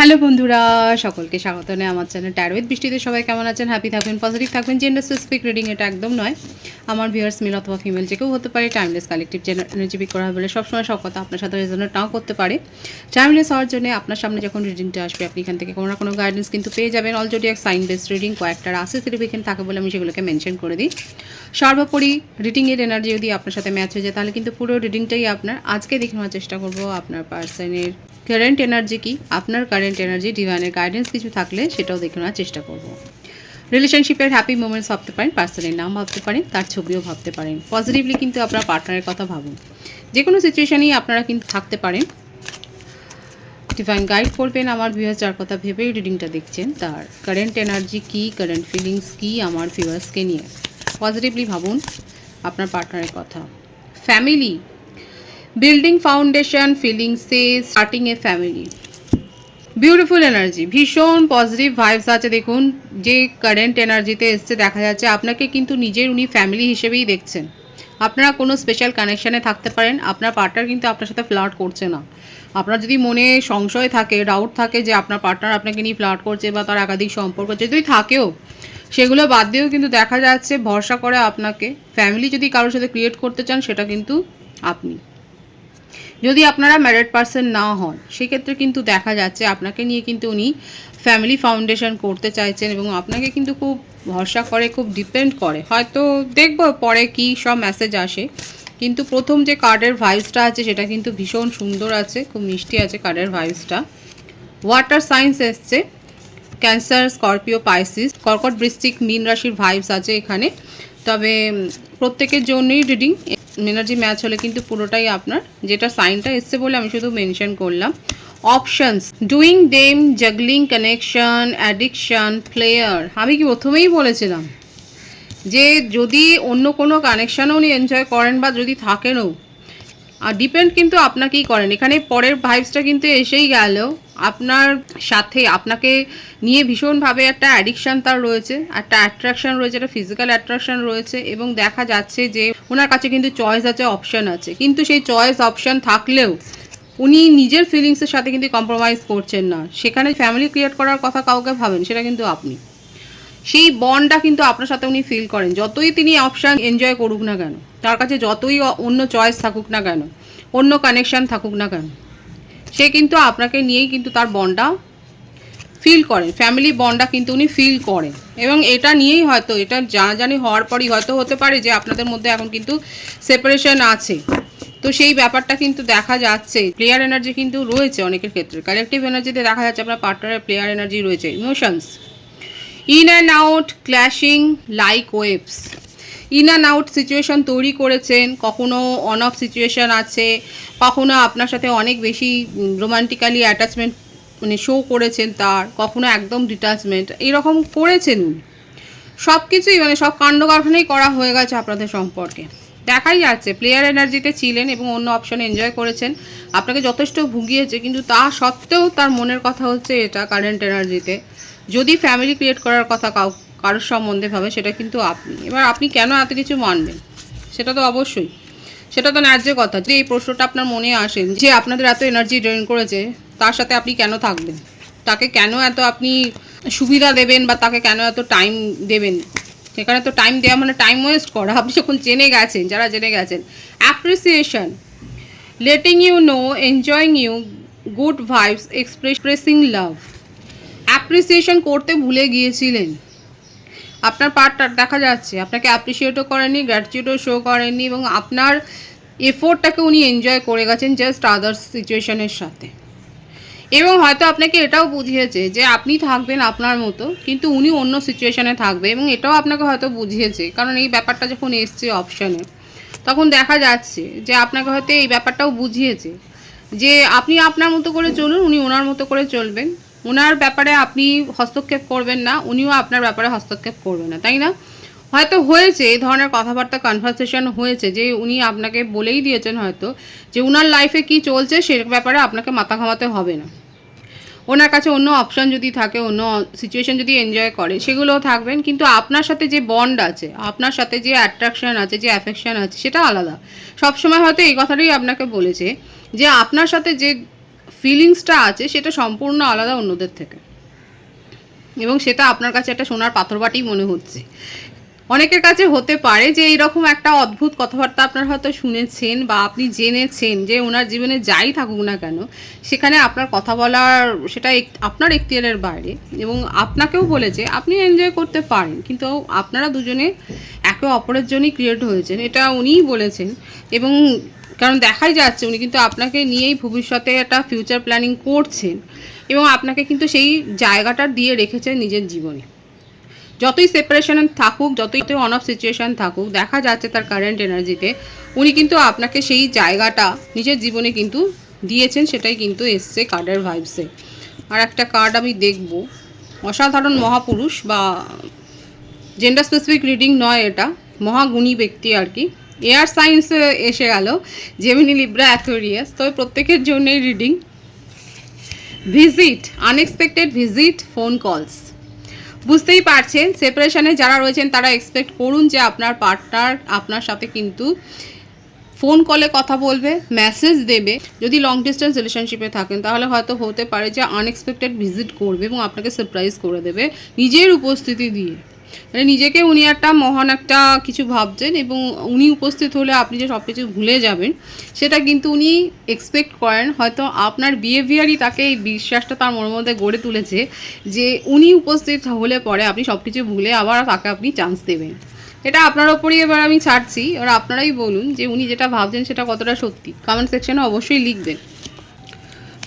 Hello বন্ধুরা, সকলকে স্বাগত জানাই আমার চ্যানেল ট্যারো উইথ বৃষ্টিতে। সবাই কেমন আছেন? হ্যাপি থাকবেন, পজিটিভ থাকবেন। জেন্ডার স্পেসিফিক রিডিং এটা একদম নয়। আমার ভিউয়ার্স মেল অথবা ফিমেল যে কেউ হতে পারে। টাইমলেস কালেকটিভ এনার্জি পিক করা বলে সবসময় সব কথা আপনার সাথে রেজোনেট নাও করতে পারে। টাইমলেস হওয়ার জন্য আপনার সামনে যখন রিডিংটা আসবে আপনি এখান থেকে কোনো না কোনো গাইডেন্স কিন্তু পেয়ে যাবেন। অলরেডি এক সাইন বেসড রিডিং কয়েকটা রাশি সার্টিফিকেট থাকে বলে আমি সেগুলোকে মেনশন করে দিই। সর্বোপরি রিডিংয়ের এনার্জি যদি আপনার সাথে ম্যাচ হয়ে যায় তাহলে কিন্তু পুরো রিডিংটাই আপনার। আজকে দেখে নেওয়ার চেষ্টা করবো আপনার পার্সনের কারেন্ট এনার্জি কি, আপনার কারেন্ট এনার্জি ডিভাইনের গাইডেন্স কিছু থাকলে সেটাও দেখে নেওয়ার চেষ্টা করব। রিলেশনশিপের হ্যাপি মোমেন্টস ভাবতে পারেন, পার্সনের নাম ভাবতে পারেন, তার ছবিও ভাবতে পারেন। পজিটিভলি কিন্তু আপনার পার্টনারের কথা ভাবুন। যে কোনো সিচুয়েশনেই আপনারা কিন্তু থাকতে পারেন। ডিভাইন গাইড করবেন আমার ভিউয়ার্স যার কথা ভেবেই রিডিংটা দেখছেন, তার কারেন্ট এনার্জি কি, কারেন্ট ফিলিংস কি আমার ভিউয়ার্সকে নিয়ে। পজিটিভলি ভাবুন আপনার পার্টনারের কথা। ফ্যামিলি, বিল্ডিং ফাউন্ডেশন, ফিলিংসে starting a family. Beautiful energy, ভীষণ পজিটিভ ভাইবস আছে। দেখুন যে কারেন্ট এনার্জিতে এসছে দেখা যাচ্ছে আপনাকে কিন্তু নিজের উনি ফ্যামিলি হিসেবেই দেখছেন। আপনারা কোনো স্পেশাল কানেকশানে থাকতে পারেন। আপনার পার্টনার কিন্তু আপনার সাথে ফ্লার্ট করছে না। আপনার যদি মনে সংশয় থাকে, ডাউট থাকে যে আপনার পার্টনার আপনাকে নিয়ে ফ্লার্ট করছে বা তার একাধিক সম্পর্ক যদি থাকেও, সেগুলো বাদ দিয়েও কিন্তু দেখা যাচ্ছে ভরসা করে আপনাকে। ফ্যামিলি যদি কারোর সাথে ক্রিয়েট করতে চান সেটা কিন্তু আপনি। যদি আপনারা ম্যারিড পারসন না হন সেক্ষেত্রে কিন্তু দেখা যাচ্ছে আপনাকে নিয়ে কিন্তু উনি ফ্যামিলি ফাউন্ডেশন করতে চাইছেন এবং আপনাকে কিন্তু খুব ভরসা করে, খুব ডিপেন্ড করে। হয়তো দেখব পরে কি সব মেসেজ আসে, কিন্তু প্রথম যে কার্ডের ভাইবসটা আছে সেটা কিন্তু ভীষণ সুন্দর আছে, খুব মিষ্টি আছে কার্ডের ভাইবসটা। ওয়াটার সাইন্স এসছে, ক্যান্সার, স্করপিও, পাইসিস, কর্কট, বৃশ্চিক, মীন রাশির ভাইবস আছে এখানে। তবে প্রত্যেকের জন্যই রিডিং এনার্জি ম্যাচ হলে কিন্তু পুরোটাই আপনার। যেটা সাইনটা এসছে বলে আমি শুধু মেনশন করলাম। Options, doing them, juggling, connection, addiction, player. আমি কি প্রথমেই বলেছিলাম যে যদি অন্য কোনো কানেকশানও উনি এনজয় করেন বা যদি থাকেনও, আর ডিপেন্ড কিন্তু আপনাকেই করেন। এখানে পরের ভাইবসটা কিন্তু এসেই গেল আপনার সাথে। আপনাকে নিয়ে ভীষণভাবে একটা অ্যাডিকশান তার রয়েছে, একটা অ্যাট্রাকশান রয়েছে, একটা ফিজিক্যাল অ্যাট্রাকশান রয়েছে এবং দেখা যাচ্ছে যে ওনার কাছে কিন্তু চয়েস আছে, অপশান আছে। কিন্তু সেই চয়েস অপশান থাকলেও উনি নিজের ফিলিংসের সাথে কিন্তু কম্প্রোমাইজ করছেন না। সেখানে ফ্যামিলি ক্রিয়েট করার কথা কাউকে ভাবেন সেটা কিন্তু আপনি। সেই বন্ডটা কিন্তু আপনার সাথে উনি ফিল করেন। যতই তিনি অপশান এনজয় করুক না কেন, তার কাছে যতই অন্য চয়েস থাকুক না কেন, অন্য কানেকশান থাকুক না কেন, সে কিন্তু আপনাকে নিয়েই কিন্তু তার বন্ডটা ফিল করেন। ফ্যামিলি বন্ডটা কিন্তু উনি ফিল করেন এবং এটা নিয়েই হয়তো, এটা জানাজানি হওয়ার পরই হয়তো হতে পারে যে আপনাদের মধ্যে এখন কিন্তু সেপারেশন আছে। তো সেই ব্যাপারটা কিন্তু দেখা যাচ্ছে। প্লেয়ার এনার্জি কিন্তু রয়েছে অনেকের ক্ষেত্রে। কালেকটিভ এনার্জিতে দেখা যাচ্ছে আপনার পার্টনারের প্লেয়ার এনার্জি রয়েছে। Emotions, in and out, clashing like waves. In and out situation তৈরি করেছেন, কখনো অন অফ সিচুয়েশান আছে, কখনো আপনার সাথে অনেক বেশি রোমান্টিক্যালি অ্যাটাচমেন্ট মানে শো করেছেন তার, কখনো একদম ডিটাচমেন্ট এরকম করেছেন। সব কিছুই মানে সব কাণ্ড কারখানাই করা হয়ে গেছে আপনাদের সম্পর্কে। দেখাই যাচ্ছে প্লেয়ার এনার্জিতে ছিলেন এবং অন্য অপশানে এনজয় করেছেন, আপনাকে যথেষ্ট ভুগিয়েছে, কিন্তু তা সত্ত্বেও তার মনের কথা হচ্ছে এটা কারেন্ট এনার্জিতে। যদি ফ্যামিলি ক্রিয়েট করার কথা কারোর সম্বন্ধে ভাবে সেটা কিন্তু আপনি। এবার আপনি কেন এত কিছু মানবেন সেটা তো অবশ্যই, সেটা তো ন্যায্য কথা। যে এই প্রশ্নটা আপনার মনে আসেন যে আপনাদের এত এনার্জি ড্রেন করেছে, তার সাথে আপনি কেন থাকবেন, তাকে কেন এত আপনি সুবিধা দেবেন বা তাকে কেন এত টাইম দেবেন। সেখানে তো টাইম দেওয়া মানে টাইম ওয়েস্ট করা। আপনি যখন জেনে গেছেন, যারা জেনে গেছেন, appreciation, letting you know, enjoying you, good vibes, expressing love. Appreciation করতে ভুলে গিয়েছিলেন আপনার পার্টনার। দেখা যাচ্ছে আপনাকে অ্যাপ্রিসিয়েটও করেননি, গ্র্যাটিটিউডও শো করেননি এবং আপনার এফোর্টটাকে উনি এনজয় করে গেছেন জাস্ট আদার্স সিচুয়েশনের সাথে। এবং হয়তো আপনাকে এটাও বুঝিয়েছে যে আপনি থাকবেন আপনার মতো, কিন্তু উনি অন্য সিচুয়েশানে থাকবে এবং এটাও আপনাকে হয়তো বুঝিয়েছে। কারণ এই ব্যাপারটা যখন এসছে অপশানে, তখন দেখা যাচ্ছে যে আপনাকে হয়তো এই ব্যাপারটাও বুঝিয়েছে যে আপনি আপনার মতো করে চলুন, উনি ওনার মতো করে চলবেন। ওনার ব্যাপারে আপনি হস্তক্ষেপ করবেন না, উনিও আপনার ব্যাপারে হস্তক্ষেপ করবেন না, তাই না? হয়তো হয়েছে এই ধরনের কথাবার্তা, কনভারসেশন হয়েছে যে উনি আপনাকে বলেই দিয়েছেন হয়তো যে ওনার লাইফে কি চলছে সে ব্যাপারে আপনাকে মাথা ঘামাতে হবে না। ওনার কাছে অন্য অপশান যদি থাকে, অন্য সিচুয়েশান যদি এনজয় করে, সেগুলোও থাকবেন। কিন্তু আপনার সাথে যে বন্ড আছে, আপনার সাথে যে অ্যাট্রাকশান আছে, যে অ্যাফেকশান আছে, সেটা আলাদা। সবসময় হয়তো এই কথাটাই আপনাকে বলেছে যে আপনার সাথে যে ফিলিংসটা আছে সেটা সম্পূর্ণ আলাদা অন্যদের থেকে, এবং সেটা আপনার কাছে একটা সোনার পাথরবাটি মনে হচ্ছে। অনেকের কাছে হতে পারে যে এইরকম একটা অদ্ভুত কথাবার্তা আপনার হয়তো শুনেছেন বা আপনি জেনেছেন যে ওনার জীবনে যাই থাকুক না কেন সেখানে আপনার কথা বলার সেটা আপনার এখতিয়ারের বাইরে, এবং আপনাকেও বলেছে আপনি এনজয় করতে পারেন, কিন্তু আপনারা দুজনে একে অপরের জন্যই ক্রিয়েট হয়েছেন, এটা উনিই বলেছেন। এবং কারণ দেখাই যাচ্ছে উনি কিন্তু আপনাকে নিয়েই ভবিষ্যতে একটা ফিউচার প্ল্যানিং করছেন, এবং আপনাকে কিন্তু সেই জায়গাটা দিয়ে রেখেছেন নিজের জীবনে। যতই সেপারেশন থাকুক, যতই অন অফ সিচুয়েশান থাকুক, দেখা যাচ্ছে তার কারেন্ট এনার্জিতে উনি কিন্তু আপনাকে সেই জায়গাটা নিজের জীবনে কিন্তু দিয়েছেন, সেটাই কিন্তু এসছে কার্ডের ভাইবসে। আর একটা কার্ড আমি দেখব, অসাধারণ মহাপুরুষ বা জেন্ডার স্পেসিফিক রিডিং নয়, এটা মহাগুণী ব্যক্তি আর কি। এয়ার সাইন্স এসে গেল, জেমিনি, লিব্রা, অ্যাকোয়ারিয়াস, তবে প্রত্যেকের জন্যই reading. Visit, unexpected visit, phone calls. বুঝতেই পারছেন সেপারেশনে যারা রয়েছেন তারা এক্সপেক্ট করুন যে আপনার পার্টনার আপনার সাথে কিন্তু ফোন কলে কথা বলবে, মেসেজ দেবে। যদি লং ডিস্টেন্স রিলেশনশিপে থাকেন তাহলে হয়তো হতে পারে যে আনএক্সপেক্টেড ভিজিট করবে এবং আপনাকে সারপ্রাইজ করে দেবে নিজের উপস্থিতি দিয়ে। মানে নিজেকে উনি একটা মহান একটা কিছু ভাবছেন, এবং উনি উপস্থিত হলে আপনি যে সব কিছু ভুলে যাবেন সেটা কিন্তু উনি এক্সপেক্ট করেন। হয়তো আপনার বিহেভিয়ারই তাকে এই বিশ্বাসটা তার মনের মধ্যে গড়ে তুলেছে যে উনি উপস্থিত হলে পরে আপনি সব কিছু ভুলে আবার তাকে আপনি চান্স দেবেন। এটা আপনার ওপরই এবার আমি ছাড়ছি, এবার আপনারাই বলুন যে উনি যেটা ভাবছেন সেটা কতটা সত্যি। কমেন্ট সেকশনে অবশ্যই লিখবেন।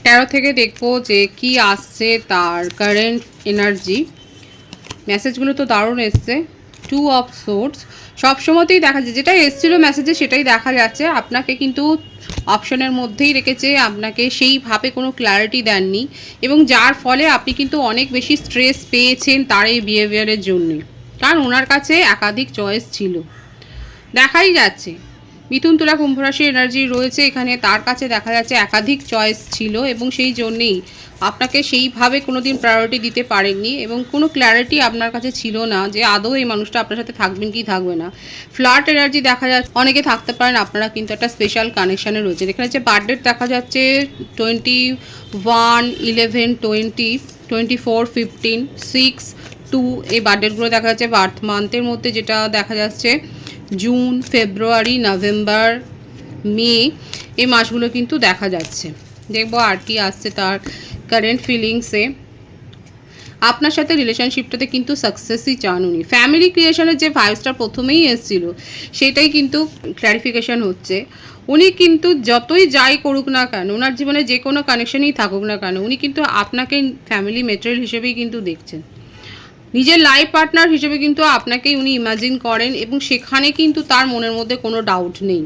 ট্যারো থেকে দেখবো যে কি আসছে তার কারেন্ট এনার্জি। মেসেজগুলো তো দারুণ এসছে। 2 অফ সোর্ডস, সবসময়তেই দেখা যায় যেটা এসেছিলো মেসেজে সেটাই দেখা যাচ্ছে। আপনাকে কিন্তু অপশনের মধ্যেই রেখেছে, আপনাকে সেইভাবে কোনো ক্ল্যারিটি দেননি, এবং যার ফলে আপনি কিন্তু অনেক বেশি স্ট্রেস পেয়েছেন তার এই বিহেভিয়ারের জন্যে, কারণ ওনার কাছে একাধিক চয়েস ছিল। দেখাই যাচ্ছে মিথুন, তুলা, কুম্ভ রাশির এনার্জি রয়েছে এখানে, তার কাছে দেখা যাচ্ছে একাধিক চয়েস ছিল, এবং সেই জন্যেই আপনাকে সেইভাবে কোনো দিন প্রায়োরিটি দিতে পারেননি, এবং কোনো ক্ল্যারিটি আপনার কাছে ছিল না যে আদৌ এই মানুষটা আপনার সাথে থাকবেন কি থাকবে না। ফ্লার্ট এনার্জি দেখা যাচ্ছে, অনেকে থাকতে পারেন আপনারা কিন্তু একটা স্পেশাল কানেকশানে রয়েছে। এখানে যে বার্থডেট দেখা যাচ্ছে 21, 11, 20, 24, 15, 6, 2, এই বার্থডেটগুলো দেখা যাচ্ছে। বার্থ মান্থের মধ্যে যেটা দেখা যাচ্ছে জুন, ফেব্রুয়ারি, নভেম্বর, মে, এই মাসগুলো কিন্তু দেখা যাচ্ছে। দেখবো আর কি আসছে তার কারেন্ট ফিলিংসে। আপনার সাথে রিলেশনশিপটাতে কিন্তু সাকসেসই চান উনি। ফ্যামিলি ক্রিয়েশনের যে ভাইবসটা প্রথমেই এসেছিল সেটাই কিন্তু ক্ল্যারিফিকেশন হচ্ছে। উনি কিন্তু যতই যাই করুক না কেন, ওনার জীবনে যে কোনো কানেকশনই থাকুক না কেন, উনি কিন্তু আপনাকে ফ্যামিলি মেটেরিয়াল হিসেবেই কিন্তু দেখছেন, নিজের লাইফ পার্টনার হিসেবে কিন্তু আপনাকেই উনি ইমাজিন করেন, এবং সেখানে কিন্তু তার মনের মধ্যে কোনো ডাউট নেই।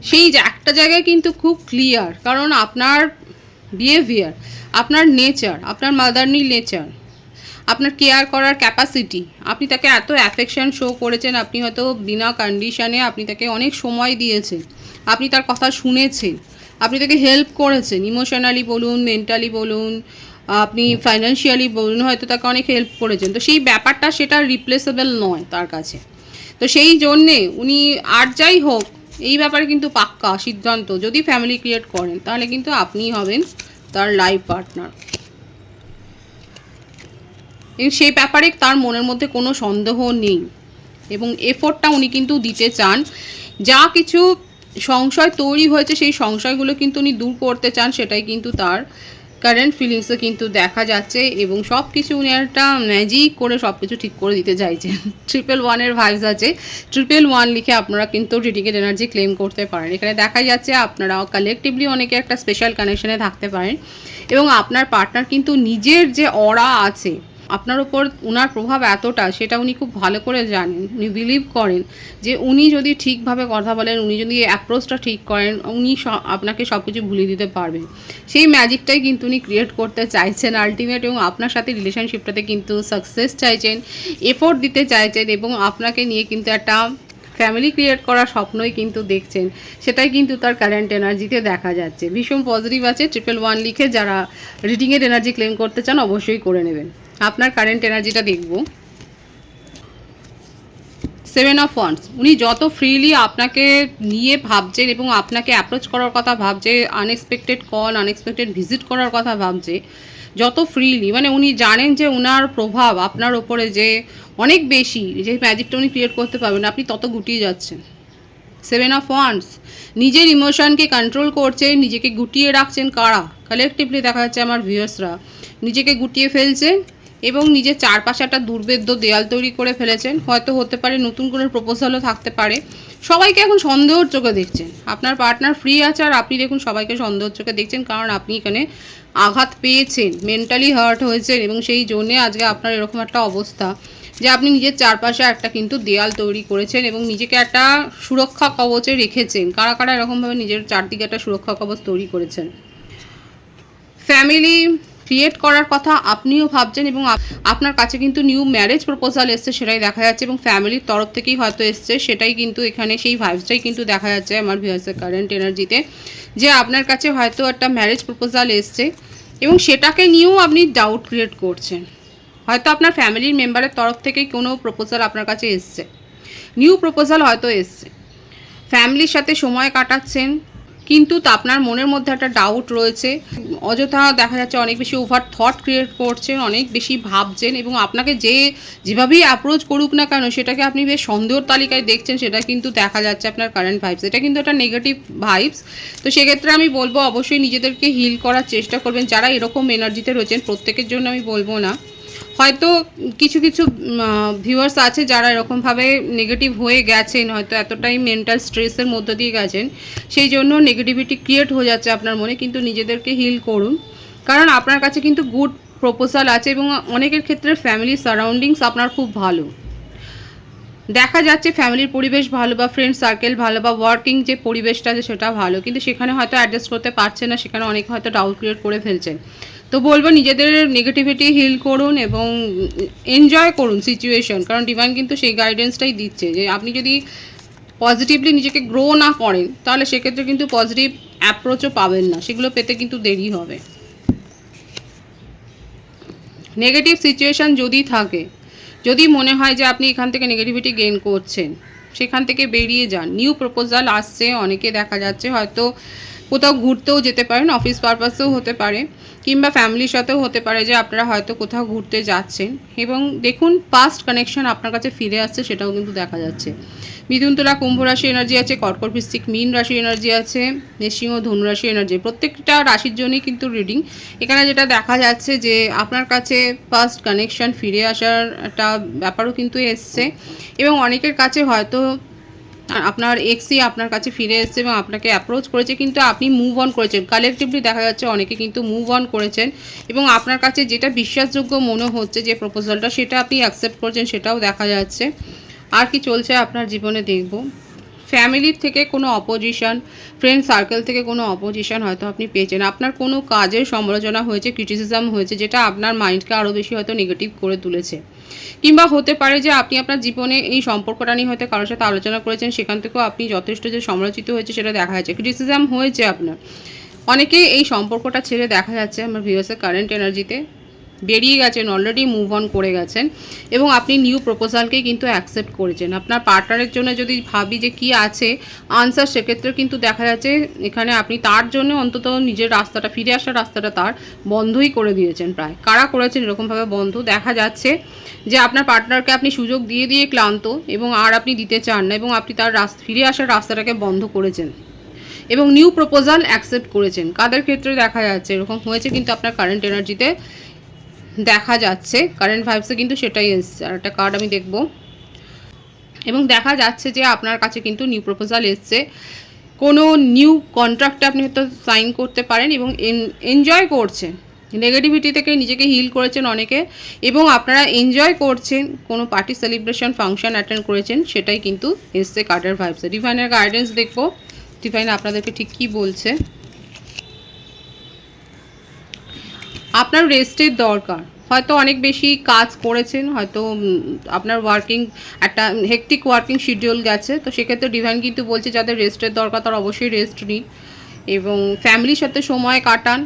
সেই একটা জায়গায় কিন্তু খুব ক্লিয়ার, কারণ আপনার বিহেভিয়ার, আপনার নেচার, আপনার মাদারনি নেচার, আপনার কেয়ার করার ক্যাপাসিটি, আপনি তাকে এত অ্যাফেকশন শো করেছেন, আপনি হয়তো বিনা কন্ডিশনে আপনি তাকে অনেক সময় দিয়েছেন, আপনি তার কথা শুনেছেন, আপনি তাকে হেল্প করেছেন, ইমোশনালি বলুন, মেন্টালি বলুন, আপনি ফাইন্যান্সিয়ালি বলুন, হয়তো তাকে অনেক হেল্প করেছেন। তো সেই ব্যাপারটা সেটা রিপ্লেসেবল নয় তার কাছে। তো সেই জন্যে উনি আর যাই হোক এই ব্যাপারে কিন্তু পাক্কা সিদ্ধান্ত, যদি ফ্যামিলি ক্রিয়েট করেন তাহলে কিন্তু আপনিই হবেন তার লাইফ পার্টনার, এবং সেই ব্যাপারে তার মনের মধ্যে কোনো সন্দেহ নেই, এবং এফোর্টটা উনি কিন্তু দিতে চান। যা কিছু সংশয় তৈরি হয়েছে সেই সংশয়গুলো কিন্তু উনি দূর করতে চান, সেটাই কিন্তু তার কারেন্ট ফিলিংসে কিন্তু দেখা যাচ্ছে, এবং সব কিছু উনি একটা ম্যাজিক করে সব কিছু ঠিক করে দিতে চাইছেন। 111-এর ভাইবস আছে, 111 লিখে আপনারা কিন্তু রিডিংয়ের এনার্জি ক্লেম করতে পারেন। এখানে দেখা যাচ্ছে আপনারা কালেকটিভলি অনেকে একটা স্পেশাল কানেকশনে থাকতে পারেন, এবং আপনার পার্টনার কিন্তু নিজের যে অরা আছে আপনার ওপর উনার প্রভাব এতটা, সেটা উনি খুব ভালো করে জানেন। উনি বিলিভ করেন যে উনি যদি ঠিকভাবে কথা বলেন, উনি যদি অ্যাপ্রোচটা ঠিক করেন, উনি আপনাকে সব কিছু ভুলিয়ে দিতে পারবেন। সেই ম্যাজিকটাই কিন্তু উনি ক্রিয়েট করতে চাইছেন আলটিমেট, এবং আপনার সাথে রিলেশনশিপটাতে কিন্তু সাকসেস চাইছেন, এফোর্ট দিতে চাইছেন, এবং আপনাকে নিয়ে কিন্তু একটা ফ্যামিলি ক্রিয়েট করার স্বপ্নই কিন্তু দেখছেন। সেটাই কিন্তু তার কারেন্ট এনার্জিতে দেখা যাচ্ছে। ভীষণ পজিটিভ আছে। 111 লিখে যারা রিডিংয়ের এনার্জি ক্লেম করতে চান অবশ্যই করে নেবেন। আপনার কারেন্ট এনার্জিটা দেখব। সেভেন অফ ওয়ান্স, উনি যত ফ্রিলি আপনাকে নিয়ে ভাবছেন এবং আপনাকে অ্যাপ্রোচ করার কথা ভাবছে, আনএক্সপেক্টেড কল, আনএক্সপেক্টেড ভিজিট করার কথা ভাবছে, যত ফ্রিলি, মানে উনি জানেন যে ওনার প্রভাব আপনার ওপরে যে অনেক বেশি, যে ম্যাজিকটা উনি ক্রিয়েট করতে পারবেন, আপনি তত গুটিয়ে যাচ্ছেন। সেভেন অফ ওয়ান্স, নিজের ইমোশনকে কন্ট্রোল করছেন, নিজেকে গুটিয়ে রাখছেন। কারা? কালেকটিভলি দেখা যাচ্ছে আমার ভিউয়ার্সরা নিজেকে গুটিয়ে ফেলছেন এবং নিজের চারপাশে একটা দুর্ভেদ্য দেয়াল তৈরি করে ফেলেছেন। হয়তো হতে পারে নতুন কোনো প্রপোজালও থাকতে পারে। সবাইকে এখন সন্দেহর চোখে দেখছেন। আপনার পার্টনার ফ্রি আছে আর আপনি দেখুন সবাইকে সন্দেহর চোখে দেখছেন, কারণ আপনি এখানে আঘাত পেয়েছেন, মেন্টালি হার্ট হয়েছেন এবং সেই জন্যে আজকে আপনার এরকম একটা অবস্থা যে আপনি নিজের চারপাশে একটা কিন্তু দেয়াল তৈরি করেছেন এবং নিজেকে একটা সুরক্ষা কবচে রেখেছেন। কারা কারা এরকমভাবে নিজের চারদিকে একটা সুরক্ষা কবচ তৈরি করেছেন? ফ্যামিলি ক্রিয়েট করার কথা আপনিও ভাবছেন এবং আপনার কাছে কিন্তু নিউ ম্যারেজ প্রপোজাল এসছে, সেটাই দেখা যাচ্ছে এবং ফ্যামিলির তরফ থেকেই হয়তো এসছে, সেটাই কিন্তু এখানে সেই ভাইবসটাই কিন্তু দেখা যাচ্ছে আমার ভিউয়ার্সের কারেন্ট এনার্জিতে, যে আপনার কাছে হয়তো একটা ম্যারেজ প্রপোজাল এসছে এবং সেটাকে নিয়েও আপনি ডাউট ক্রিয়েট করছেন। হয়তো আপনার ফ্যামিলির মেম্বারের তরফ থেকেই কোনো প্রপোজাল আপনার কাছে এসছে, নিউ প্রপোজাল হয়তো এসছে। ফ্যামিলির সাথে সময় কাটাচ্ছেন কিন্তু আপনার মনের মধ্যে একটা ডাউট রয়েছে, অযথা দেখা যাচ্ছে অনেক বেশি ওভার থট ক্রিয়েট করছেন, অনেক বেশি ভাবছেন এবং আপনাকে যেভাবেই অ্যাপ্রোচ করুক না কেন সেটাকে আপনি বেশ সন্দেহর তালিকায় দেখছেন, সেটা কিন্তু দেখা যাচ্ছে আপনার কারেন্ট ভাইবস। এটা কিন্তু একটা নেগেটিভ ভাইবস। তো সেক্ষেত্রে আমি বলবো অবশ্যই নিজেদেরকে হিল করার চেষ্টা করবেন। যারা এরকম এনার্জিতে রয়েছেন, প্রত্যেকের জন্য আমি বলবো না, হয়তো কিছু কিছু ভিউয়ার্স আছে যারা এরকমভাবে নেগেটিভ হয়ে গেছেন, হয়তো এতটাই মেন্টাল স্ট্রেসের মধ্য দিয়ে গেছেন, সেই জন্য নেগেটিভিটি ক্রিয়েট হয়ে যাচ্ছে আপনার মনে। কিন্তু নিজেদেরকে হিল করুন, কারণ আপনার কাছে কিন্তু গুড প্রপোজাল আছে এবং অনেকের ক্ষেত্রে ফ্যামিলি সারাউন্ডিংস আপনার খুব ভালো দেখা যাচ্ছে। ফ্যামিলির পরিবেশ ভালো বা ফ্রেন্ড সার্কেল ভালো বা ওয়ার্কিং যে পরিবেশটা আছে সেটা ভালো, কিন্তু সেখানে হয়তো অ্যাডজাস্ট করতে পারছে না, সেখানে অনেকে হয়তো ডাউট ক্রিয়েট করে ফেলছেন। তো বলবো নিজেদের নেগেটিভিটি হিল করুন এবং এনজয় করুন সিচুয়েশন, কারণ ডিভাইন কিন্তু সেই গাইডেন্সটাই দিচ্ছে যে আপনি যদি পজিটিভলি নিজেকে গ্রো না করেন তাহলে সেক্ষেত্রে কিন্তু পজিটিভ অ্যাপ্রোচও পাবেন না, সেগুলো পেতে কিন্তু দেরি হবে। নেগেটিভ সিচুয়েশান যদি থাকে, যদি মনে হয় যে আপনি এখান থেকে নেগেটিভিটি গেইন করছেন, সেখান থেকে বেরিয়ে যান। নিউ প্রপোজাল আসছে, অনেকে দেখা যাচ্ছে হয়তো কোথাও ঘুরতেও যেতে পারেন, অফিস পারপাসেও হতে পারে কিংবা ফ্যামিলির সাথেও হতে পারে যে আপনারা হয়তো কোথাও ঘুরতে যাচ্ছেন এবং দেখুন পাস্ট কানেকশন আপনার কাছে ফিরে আসছে, সেটাও কিন্তু দেখা যাচ্ছে। মিথুন, তুলা, কুম্ভ রাশি এনার্জি আছে, কর্কট, বৃশ্চিক, মীন রাশি এনার্জি আছে, সিংহ, ধনু রাশি এনার্জি। প্রত্যেকটা রাশির জন্যই কিন্তু রিডিং। এখানে যেটা দেখা যাচ্ছে যে আপনার কাছে পাস্ট কানেকশন ফিরে আসার একটা ব্যাপারও কিন্তু এসছে এবং অনেকের কাছে হয়তো আপনার এক্সই আপনার কাছে ফিরে এসেছে এবং আপনাকে অ্যাপ্রোচ করেছে, কিন্তু আপনি মুভ অন করেছেন। কালেকটিভলি দেখা যাচ্ছে অনেকে কিন্তু মুভ অন করেছেন এবং আপনার কাছে যেটা বিশ্বাসযোগ্য মনে হচ্ছে যে প্রপোজালটা, সেটা আপনি অ্যাকসেপ্ট করেছেন, সেটাও দেখা যাচ্ছে। আর কি চলছে আপনার জীবনে দেখব। ফ্যামিলির থেকে কোনো অপোজিশন, ফ্রেন্ড সার্কেল থেকে কোনো অপোজিশন হয়তো আপনি পেয়েছেন। আপনার কোনো কাজের সমালোচনা হয়েছে, ক্রিটিসিজম হয়েছে, যেটা আপনার মাইন্ডকে আরও বেশি হয়তো নেগেটিভ করে তুলেছে। কিংবা হতে পারে যে আপনি আপনার জীবনে এই সম্পর্কটা নিয়ে হয়তো কারোর সাথে আলোচনা করেছেন, সেখান থেকেও আপনি যথেষ্ট যে সমালোচিত হয়েছে সেটা দেখা যাচ্ছে, ক্রিটিসিজম হয়েছে আপনার। অনেকেই এই সম্পর্কটা ছেড়ে দেখা যাচ্ছে আমার ভিউয়ার্সের কারেন্ট এনার্জিতে বেরিয়ে গেছেন, অলরেডি মুভ অন করে গেছেন এবং আপনি নিউ প্রপোজালকেই কিন্তু অ্যাকসেপ্ট করেছেন। আপনার পার্টনারের জন্য যদি ভাবি যে কি আছে আনসার, সেক্ষেত্রে কিন্তু দেখা যাচ্ছে এখানে আপনি তার জন্য অন্তত নিজের রাস্তাটা, ফিরে আসার রাস্তাটা তার বন্ধই করে দিয়েছেন প্রায়। কারা করেছেন এরকমভাবে বন্ধ? দেখা যাচ্ছে যে আপনার পার্টনারকে আপনি সুযোগ দিয়ে দিয়ে ক্লান্ত এবং আর আপনি দিতে চান না এবং আপনি তার ফিরে আসার রাস্তাটাকে বন্ধ করেছেন এবং নিউ প্রপোজাল অ্যাকসেপ্ট করেছেন। কাদের ক্ষেত্রে দেখা যাচ্ছে এরকম হয়েছে কিন্তু আপনার কারেন্ট এনার্জিতে দেখা যাচ্ছে, কারেন্ট ভাইবসে কিন্তু সেটাই এসছে। আর একটা কার্ড আমি দেখব এবং দেখা যাচ্ছে যে আপনার কাছে কিন্তু নিউ প্রপোজাল এসছে, কোনো নিউ কন্ট্রাক্টে আপনি হয়তো সাইন করতে পারেন এবং এনজয় করছেন। নেগেটিভিটি থেকে নিজেকে হিল করেছেন অনেকে এবং আপনারা এনজয় করছেন, কোনো পার্টি সেলিব্রেশন ফাংশন অ্যাটেন্ড করেছেন, সেটাই কিন্তু এসছে কার্ডের ভাইবসে। ডিভাইনের গাইডেন্স দেখবো, ডিভাইন আপনাদেরকে ঠিক কী বলছে। আপনার রেস্টের দরকার, হয়তো অনেক বেশি কাজ করেছেন, হয়তো আপনার ওয়ার্কিং একটা হেকটিক ওয়ার্কিং শিডিউল গেছে, তো সেক্ষেত্রে ডিভাইন কিন্তু বলছে যাদের রেস্টের দরকার তারা অবশ্যই রেস্ট নিন এবং ফ্যামিলির সাথে সময় কাটান।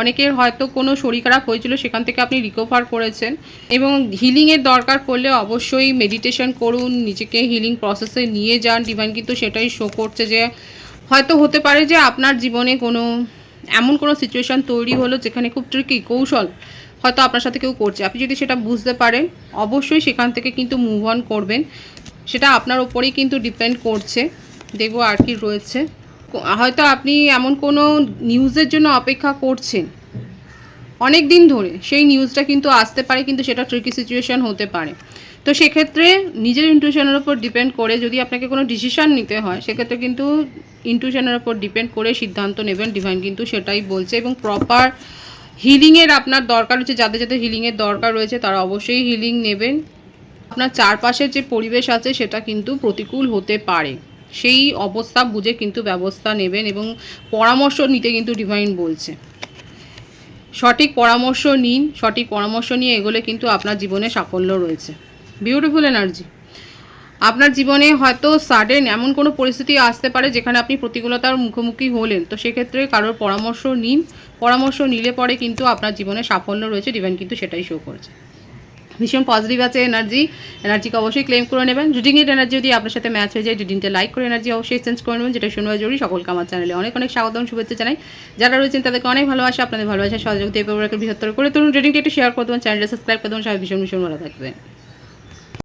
অনেকের হয়তো কোনো শরীর খারাপ হয়েছিল, সেখান থেকে আপনি রিকভার করেছেন। এবং হিলিংয়ের দরকার পড়লে অবশ্যই মেডিটেশন করুন, নিজেকে হিলিং প্রসেসে নিয়ে যান। ডিভাইন কিন্তু সেটাই শো করছে যে হয়তো হতে পারে যে আপনার জীবনে কোনো এমন কোনো সিচুয়েশান তৈরি হলো যেখানে খুব ট্রিকি কৌশল হয়তো আপনার সাথে কেউ করছে। আপনি যদি সেটা বুঝতে পারেন, অবশ্যই সেখান থেকে কিন্তু মুভ অন করবেন। সেটা আপনার ওপরেই কিন্তু ডিপেন্ড করছে। দেখব আর কি রয়েছে। হয়তো আপনি এমন কোনো নিউজের জন্য অপেক্ষা করছেন অনেক দিন ধরে, সেই নিউজটা কিন্তু আসতে পারে, কিন্তু সেটা ট্রিকি সিচুয়েশান হতে পারে। তো সেক্ষেত্রে নিজের ইনটিউশনের ওপর ডিপেন্ড করে যদি আপনাকে কোনো ডিসিশান নিতে হয়, সেক্ষেত্রে কিন্তু ইনটিউশনের ওপর ডিপেন্ড করে সিদ্ধান্ত নেবেন। ডিভাইন কিন্তু সেটাই বলছে। এবং প্রপার হিলিংয়ের আপনার দরকার রয়েছে, যাদের যাদের হিলিংয়ের দরকার রয়েছে তারা অবশ্যই হিলিং নেবেন। আপনার চারপাশের যে পরিবেশ আছে সেটা কিন্তু প্রতিকূল হতে পারে, সেই অবস্থা বুঝে কিন্তু ব্যবস্থা নেবেন। এবং পরামর্শ নিতে কিন্তু ডিভাইন বলছে, সঠিক পরামর্শ নিন। সঠিক পরামর্শ নিয়ে এগোলে কিন্তু আপনার জীবনে সাফল্য রয়েছে। Beautiful energy. আপনার জীবনে হয়তো সাডেন এমন কোনো পরিস্থিতি আসতে পারে যেখানে আপনি প্রতিকূলতার মুখোমুখি হলেন। তো সেক্ষেত্রে কারোর পরামর্শ নিন। পরামর্শ নিলে পরে কিন্তু আপনার জীবনে সাফল্য রয়েছে। ডিভাইন কিন্তু সেটাই শো করছে। ভীষণ পজিটিভ আছে এনার্জিকে অবশ্যই ক্লেম করে নেবেন। রিডিংয়ের এনার্জি যদি আপনার সাথে ম্যাচ হয়ে যায়, রিডিংটা লাইক করে এনার্জি অবশ্যই চেঞ্জ করে নেবেন, যেটা শুনবা জরুরি। সকলকে আমার চ্যানেলে অনেক অনেক স্বাগতম, শুভেচ্ছা জানাই। যারা রয়েছেন তাদেরকে অনেক ভালোবাসা, আপনাদের ভালোবাসা সহযোগিতা এই প্রোগ্রামকে বৃহত্তর করে তুলুন। রিডিংটা একটু শেয়ার করে দেবেন, চ্যানেলটা সাবস্ক্রাইব করে দেবেন। সবাই ভীষণ ভীষণ ভালো থাকবেন।